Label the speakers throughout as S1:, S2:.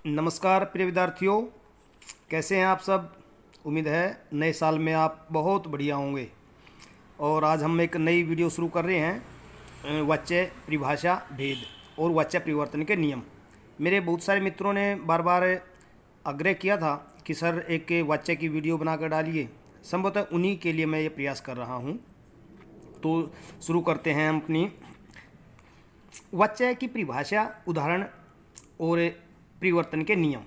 S1: नमस्कार प्रिय विद्यार्थियों, कैसे हैं आप सब। उम्मीद है नए साल में आप बहुत बढ़िया होंगे। और आज हम एक नई वीडियो शुरू कर रहे हैं, वाच्य परिभाषा भेद और वाच्य परिवर्तन के नियम। मेरे बहुत सारे मित्रों ने बार बार आग्रह किया था कि सर एक वाच्य की वीडियो बनाकर डालिए। संभवतः उन्हीं के लिए मैं ये प्रयास कर रहा हूँ। तो शुरू करते हैं हम अपनी वाच्य की परिभाषा, उदाहरण और परिवर्तन के नियम।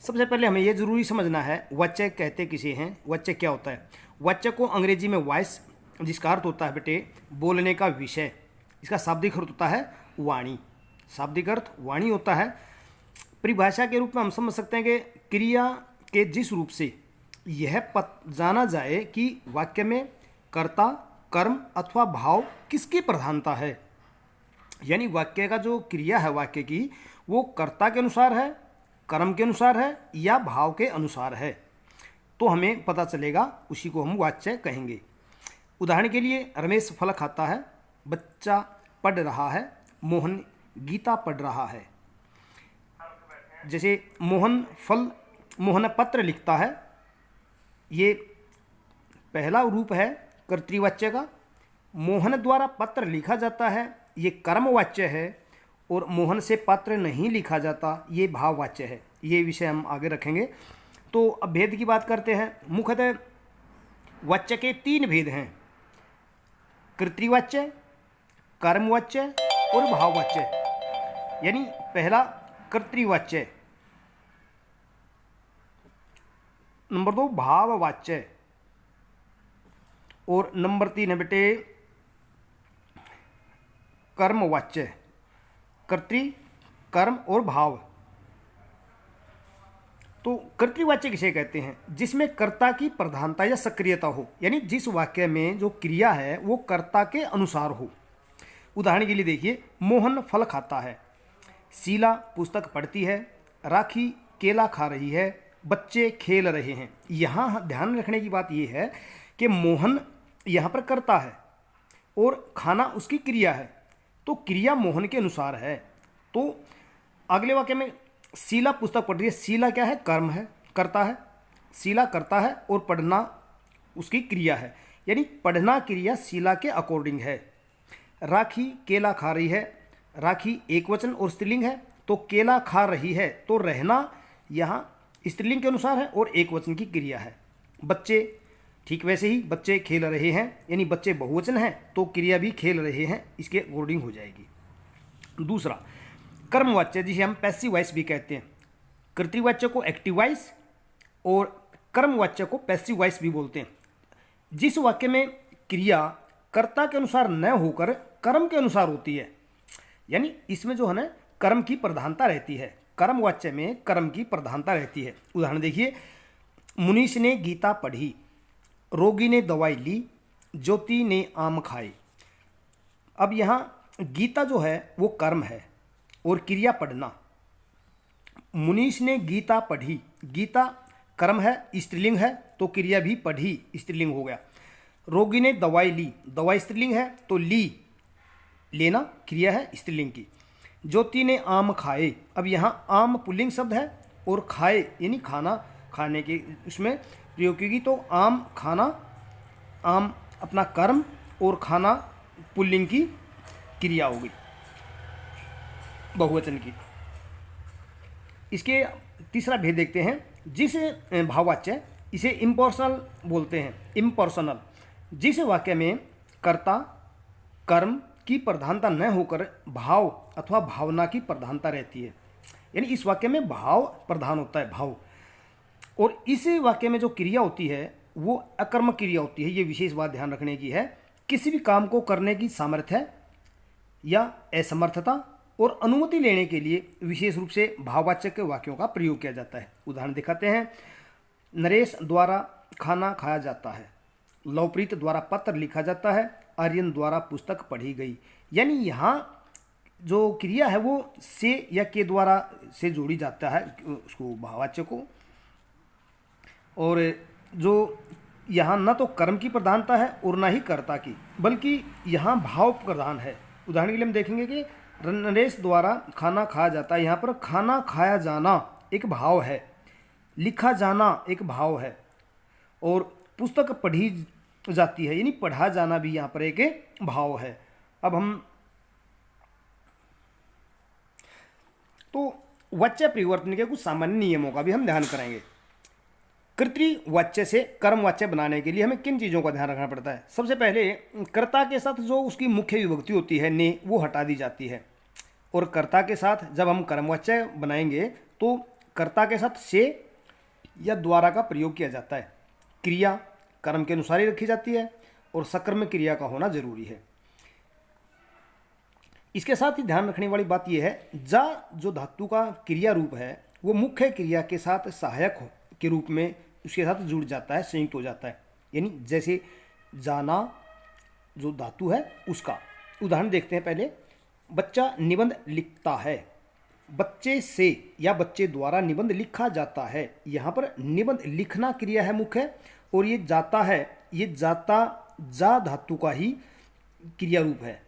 S1: सबसे पहले हमें यह जरूरी समझना है वाच्य कहते किसे हैं, वाच्य क्या होता है। वाच्य को अंग्रेजी में वॉइस, जिसका अर्थ होता है बेटे बोलने का विषय। इसका शाब्दिक अर्थ होता है वाणी, शाब्दिक अर्थ वाणी होता है। परिभाषा के रूप में हम समझ सकते हैं कि क्रिया के जिस रूप से यह जाना जाए कि वाक्य में कर्ता, कर्म अथवा भाव किसकी प्रधानता है। यानी वाक्य का जो क्रिया है वाक्य की, वो कर्ता के अनुसार है, कर्म के अनुसार है या भाव के अनुसार है, तो हमें पता चलेगा, उसी को हम वाच्य कहेंगे। उदाहरण के लिए रमेश फल खाता है, बच्चा पढ़ रहा है, मोहन गीता पढ़ रहा है। जैसे मोहन पत्र लिखता है, ये पहला रूप है कर्तृवाच्य का। मोहन द्वारा पत्र लिखा जाता है, ये कर्मवाच्य है। और मोहन से पत्र नहीं लिखा जाता, ये भाववाच्य है। ये विषय हम आगे रखेंगे। तो अब भेद की बात करते हैं। मुख्यतः वाच्य के 3 भेद हैं: कर्तृवाच्य, कर्मवाच्य और भाववाच्य। यानी पहला कर्तृवाच्य, नंबर 2 भाववाच्य और नंबर 3 है बेटे कर्मवाच्य। कर्तृ, कर्म और भाव। तो कर्तृवाच्य किसे कहते हैं? जिसमें कर्ता की प्रधानता या सक्रियता हो, यानी जिस वाक्य में जो क्रिया है वो कर्ता के अनुसार हो। उदाहरण के लिए देखिए, मोहन फल खाता है, शीला पुस्तक पढ़ती है, राखी केला खा रही है, बच्चे खेल रहे हैं। यहाँ ध्यान रखने की बात यह है कि मोहन यहाँ पर कर्ता है और खाना उसकी क्रिया है, तो क्रिया मोहन के अनुसार है। तो अगले वाक्य में शीला पुस्तक पढ़ रही है, शीला क्या है? कर्म है, करता है। शीला करता है और पढ़ना उसकी क्रिया है, यानी पढ़ना क्रिया शीला के अकॉर्डिंग है। राखी केला खा रही है, राखी एकवचन और स्त्रीलिंग है, तो केला खा रही है, तो रहना यहाँ स्त्रीलिंग के अनुसार है और एकवचन की क्रिया है। बच्चे, ठीक वैसे ही बच्चे खेल रहे हैं, यानी बच्चे बहुवचन हैं तो क्रिया भी खेल रहे हैं, इसके अकॉर्डिंग हो जाएगी। दूसरा कर्मवाच्य, जिसे हम पैसिव वॉइस भी कहते हैं। कर्तृवाच्य को एक्टिव वॉइस और कर्मवाच्य को पैसिव वॉइस भी बोलते हैं। जिस वाक्य में क्रिया कर्ता के अनुसार न होकर कर्म के अनुसार होती है, यानी इसमें जो है ना कर्म की प्रधानता रहती है। कर्मवाच्य में कर्म की प्रधानता रहती है। उदाहरण देखिए, मुनीष ने गीता पढ़ी, रोगी ने दवाई ली, ज्योति ने आम खाए। अब यहाँ गीता जो है वो कर्म है और क्रिया पढ़ना। मुनीष ने गीता पढ़ी, गीता कर्म है, स्त्रीलिंग है, तो क्रिया भी पढ़ी स्त्रीलिंग हो गया। रोगी ने दवाई ली, दवाई स्त्रीलिंग है, तो ली लेना क्रिया है स्त्रीलिंग की। ज्योति ने आम खाए, अब यहाँ आम पुल्लिंग शब्द है और खाए यानी खाना, खाने के उसमें प्रयोग की, तो आम खाना, आम अपना कर्म और खाना पुल्लिंग की क्रिया होगी बहुवचन की। इसके तीसरा भेद देखते हैं। जिस भाववाच्य, इसे इम्पर्सनल बोलते हैं, इम्पर्सनल। जिस वाक्य में कर्ता कर्म की प्रधानता न होकर भाव अथवा भावना की प्रधानता रहती है, यानी इस वाक्य में भाव प्रधान होता है, भाव। और इस वाक्य में जो क्रिया होती है वो अकर्म क्रिया होती है। ये विशेष बात ध्यान रखने की है। किसी भी काम को करने की सामर्थ्य या असमर्थता और अनुमति लेने के लिए विशेष रूप से भाववाचक के वाक्यों का प्रयोग किया जाता है। उदाहरण दिखाते हैं। नरेश द्वारा खाना खाया जाता है, लवप्रीत द्वारा पत्र लिखा जाता है, आर्यन द्वारा पुस्तक पढ़ी गई। यानी यहाँ जो क्रिया है वो से या के द्वारा से जोड़ी जाता है उसको, भाववाच्य को। और जो यहाँ न तो कर्म की प्रधानता है और ना ही कर्ता की, बल्कि यहाँ भाव प्रधान है। उदाहरण के लिए हम देखेंगे कि नरेश द्वारा खाना खाया जाता है, यहाँ पर खाना खाया जाना एक भाव है, लिखा जाना एक भाव है, और पुस्तक पढ़ी जाती है यानी पढ़ा जाना भी यहाँ पर एक भाव है। अब हम तो वाच्य परिवर्तन के कुछ सामान्य नियमों का भी हम ध्यान करेंगे। कर्तृवाच्य से कर्मवाच्य बनाने के लिए हमें किन चीज़ों का ध्यान रखना पड़ता है? सबसे पहले कर्ता के साथ जो उसकी मुख्य विभक्ति होती है ने, वो हटा दी जाती है, और कर्ता के साथ जब हम कर्मवाच्य बनाएंगे तो कर्ता के साथ से या द्वारा का प्रयोग किया जाता है। क्रिया कर्म के अनुसार ही रखी जाती है और सकर्म क्रिया का होना जरूरी है। इसके साथ ही ध्यान रखने वाली बात यह है, जा जो धातु का क्रिया रूप है वो मुख्य क्रिया के साथ सहायक के रूप में उसके साथ जुड़ जाता है, संयुक्त हो जाता है। यानी जैसे जाना जो धातु है उसका उदाहरण देखते हैं। पहले बच्चा निबंध लिखता है, बच्चे से या बच्चे द्वारा निबंध लिखा जाता है। यहाँ पर निबंध लिखना क्रिया है मुख्य, और ये जाता है, ये जाता जा धातु का ही क्रिया रूप है।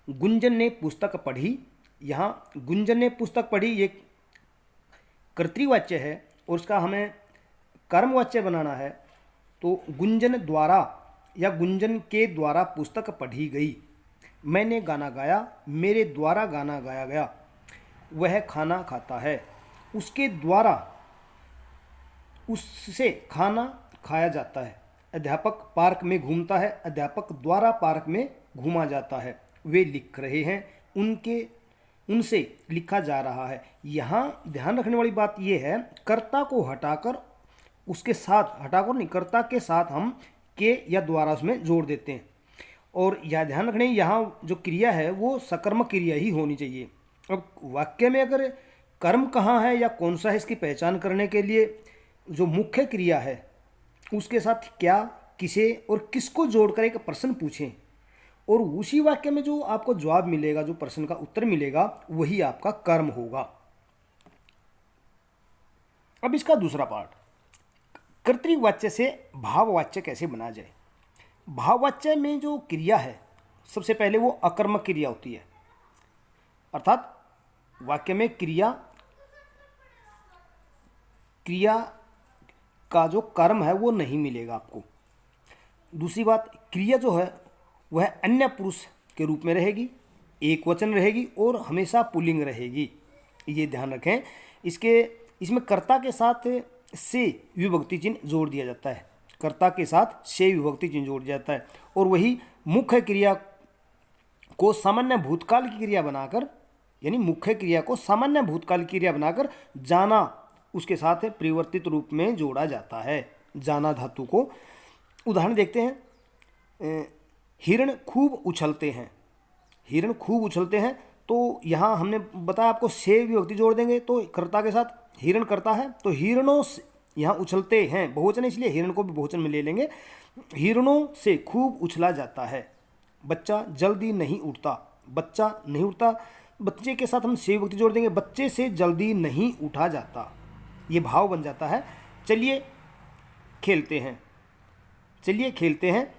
S1: गुंजन ने पुस्तक पढ़ी, यहाँ गुंजन ने पुस्तक पढ़ी ये कर्तृवाच्य है और उसका हमें कर्मवाच्य बनाना है। तो गुंजन द्वारा या गुंजन के द्वारा पुस्तक पढ़ी गई। मैंने गाना गाया, मेरे द्वारा गाना गाया गया। वह खाना खाता है, उसके द्वारा उससे खाना खाया जाता है। अध्यापक पार्क में घूमता है, अध्यापक द्वारा पार्क में घूमा जाता है। वे लिख रहे हैं, उनसे लिखा जा रहा है। यहाँ ध्यान रखने वाली बात यह है, कर्ता को हटाकर उसके साथ, हटाकर नहीं, कर्ता के साथ हम के या द्वारा उसमें जोड़ देते हैं। और यह ध्यान रखने, यहाँ जो क्रिया है वो सकर्मक क्रिया ही होनी चाहिए। अब वाक्य में अगर कर्म कहाँ है या कौन सा है, इसकी पहचान करने के लिए जो मुख्य क्रिया है उसके साथ क्या, किसे और किसको जोड़कर एक प्रश्न पूछें, और उसी वाक्य में जो आपको जवाब मिलेगा, जो प्रश्न का उत्तर मिलेगा, वही आपका कर्म होगा। अब इसका दूसरा पार्ट, कर्तृवाच्य से भाववाच्य कैसे बना जाए। भाववाच्य में जो क्रिया है सबसे पहले वो अकर्मक क्रिया होती है, अर्थात वाक्य में क्रिया का जो कर्म है वो नहीं मिलेगा आपको। दूसरी बात, क्रिया जो है वह अन्य पुरुष के रूप में रहेगी, एक वचन रहेगी और हमेशा पुल्लिंग रहेगी, ये ध्यान रखें। इसमें कर्ता के साथ से विभक्ति चिन्ह जोड़ दिया जाता है, कर्ता के साथ से विभक्ति चिन्ह जोड़ दिया जाता है, और वही मुख्य क्रिया को सामान्य भूतकाल की क्रिया बनाकर, यानी मुख्य क्रिया को सामान्य भूतकाल की क्रिया बनाकर जाना उसके साथ परिवर्तित रूप में जोड़ा जाता है, जाना धातु को। उदाहरण देखते हैं, हिरण खूब उछलते हैं, हिरण खूब उछलते हैं, तो यहाँ हमने बताया आपको से विभक्ति जोड़ देंगे तो कर्ता के साथ हिरण करता है, तो हिरणों से, यहाँ उछलते हैं बहुवचन है इसलिए हिरण को भी बहुवचन में ले लेंगे। हिरणों से खूब उछला जाता है। बच्चा जल्दी नहीं उठता, बच्चा नहीं उठता, बच्चे के साथ हम से विभक्ति जोड़ देंगे, बच्चे से जल्दी नहीं उठा जाता, ये भाव बन जाता है। चलिए खेलते हैं, चलिए खेलते हैं,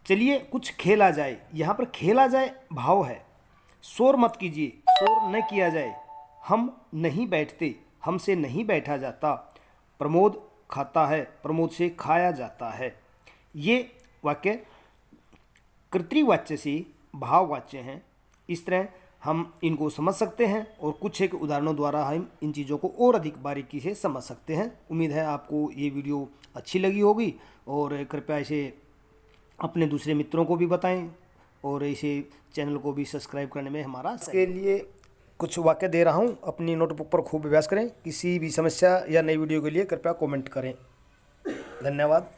S1: चलिए कुछ खेला जाए, यहाँ पर खेला जाए भाव है। शोर मत कीजिए, शोर न किया जाए। हम नहीं बैठते, हमसे नहीं बैठा जाता। प्रमोद खाता है, प्रमोद से खाया जाता है। ये वाक्य कर्तृवाच्य से भाववाच्य हैं। इस तरह हम इनको समझ सकते हैं और कुछ एक उदाहरणों द्वारा हम इन चीज़ों को और अधिक बारीकी से समझ सकते हैं। उम्मीद है आपको ये वीडियो अच्छी लगी होगी, और कृपया इसे अपने दूसरे मित्रों को भी बताएं और इसे चैनल को भी सब्सक्राइब करने में हमारा इसके लिए कुछ वाक्य दे रहा हूं, अपनी नोटबुक पर खूब अभ्यास करें। किसी भी समस्या या नई वीडियो के लिए कृपया कमेंट करें। धन्यवाद।